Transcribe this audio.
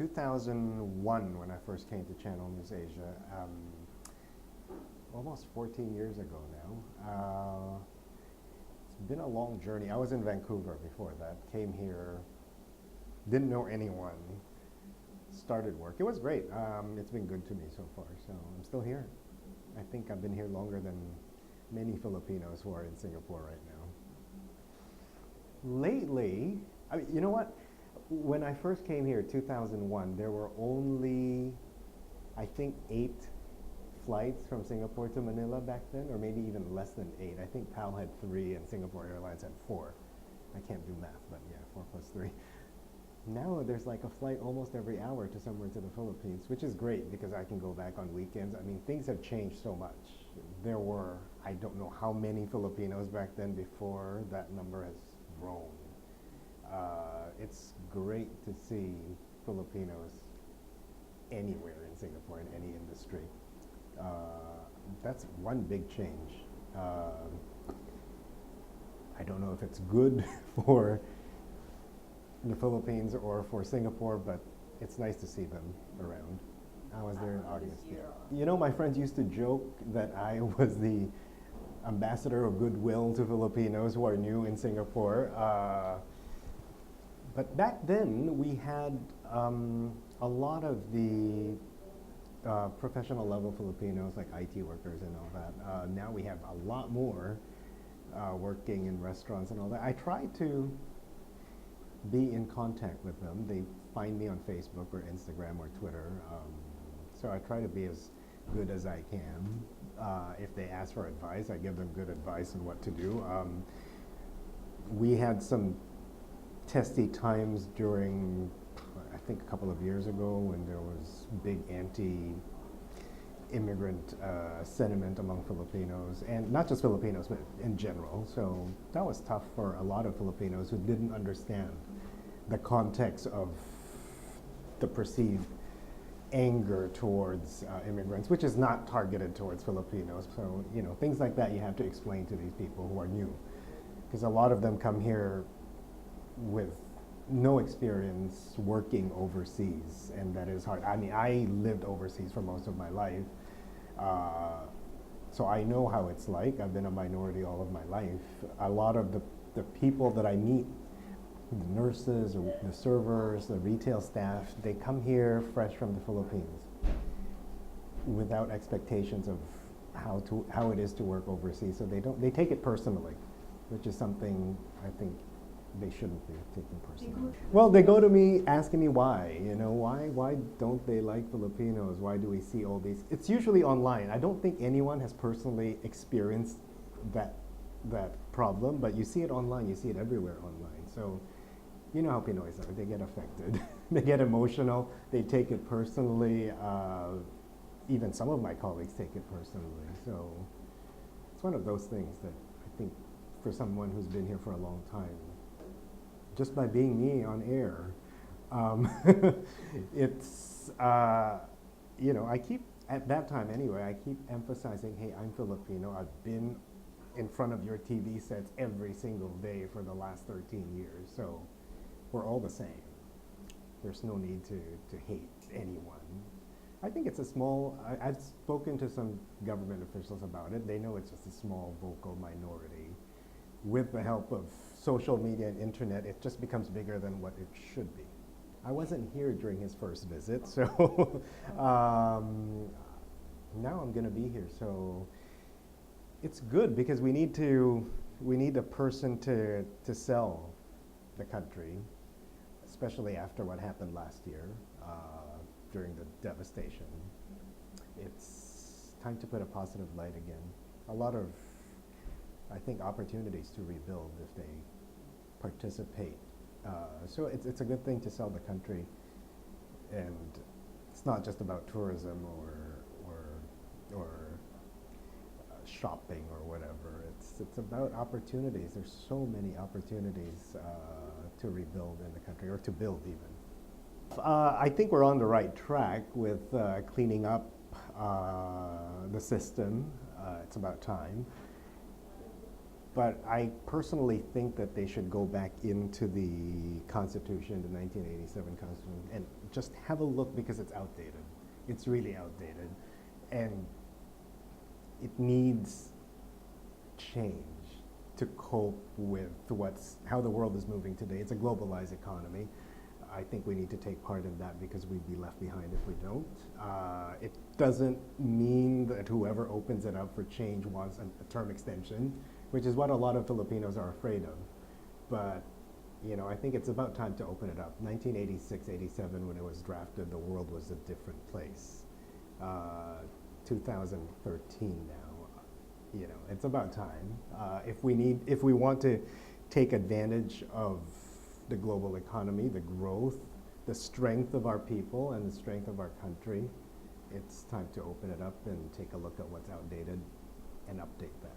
2001 when I first came to Channel News Asia, almost 14 years ago now. It's been a long journey. I was in Vancouver before that, came here, didn't know anyone, started work. It was great. It's been good to me so far, so I'm still here. I think I've been here longer than many Filipinos who are in Singapore right now. Lately, I mean, you know what? When I first came here, 2001, there were only, I think, 8 flights from Singapore to Manila back then, or maybe even less than 8. I think PAL had 3 and Singapore Airlines had 4. I can't do math, but yeah, 4 plus 3. Now there's like a flight almost every hour to somewhere to the Philippines, which is great because I can go back on weekends. I mean, things have changed so much. There were, I don't know how many Filipinos back then before that number has grown. It's great to see Filipinos anywhere in Singapore in any industry. That's one big change. I don't know if it's good for the Philippines or for Singapore, but it's nice to see them around. I was there in August. Yeah. You know, my friends used to joke that I was the ambassador of goodwill to Filipinos who are new in Singapore. But back then, we had a lot of the professional level Filipinos, like IT workers and all that. Now we have a lot more working in restaurants and all that. I try to be in contact with them. They find me on Facebook or Instagram or Twitter. So I try to be as good as I can. If they ask for advice, I give them good advice on what to do. We had some testy times during, I think, a couple of years ago when there was big anti-immigrant sentiment among Filipinos, and not just Filipinos, but in general. So that was tough for a lot of Filipinos who didn't understand the context of the perceived anger towards immigrants, which is not targeted towards Filipinos. So, you know, things like that you have to explain to these people who are new, because a lot of them come here with no experience working overseas, and that is hard. I mean, I lived overseas for most of my life, so I know how it's like. I've been a minority all of my life. A lot of the people that I meet, the nurses, or the servers, the retail staff, they come here fresh from the Philippines without expectations of how it is to work overseas. So they take it personally, which is something I think they shouldn't be taking personally. Well, they go to me asking me why. You know, why don't they like Filipinos? Why do we see all these? It's usually online. I don't think anyone has personally experienced that problem, but you see it online. You see it everywhere online. So, you know how Pinoys are. They get affected. They get emotional. They take it personally. Even some of my colleagues take it personally. So it's one of those things that I think for someone who's been here for a long time, just by being me on air, it's, you know, I keep, at that time anyway, I keep emphasizing, hey, I'm Filipino. I've been in front of your TV sets every single day for the last 13 years. So we're all the same. There's no need to hate anyone. I think it's a small, I've spoken to some government officials about it. They know it's just a small vocal minority. With the help of social media and internet, it just becomes bigger than what it should be. I wasn't here during his first visit, so now I'm going to be here. So it's good because we need a person to sell the country, especially after what happened last year during the devastation. It's time to put a positive light again. A lot of, I think, opportunities to rebuild if they participate. So it's a good thing to sell the country, and it's not just about tourism or shopping or whatever. It's about opportunities. There's so many opportunities to rebuild in the country, or to build even. I think we're on the right track with cleaning up the system. It's about time. But I personally think that they should go back into the Constitution, the 1987 Constitution, and just have a look because it's outdated. It's really outdated. And it needs change to cope with how the world is moving today. It's a globalized economy. I think we need to take part in that because we'd be left behind if we don't. It doesn't mean that whoever opens it up for change wants a term extension, which is what a lot of Filipinos are afraid of. But I think it's about time to open it up. 1986, 87, when it was drafted, the world was a different place. 2013 now. It's about time. If we want to take advantage of the global economy, the growth, the strength of our people, and the strength of our country, it's time to open it up and take a look at what's outdated and update that.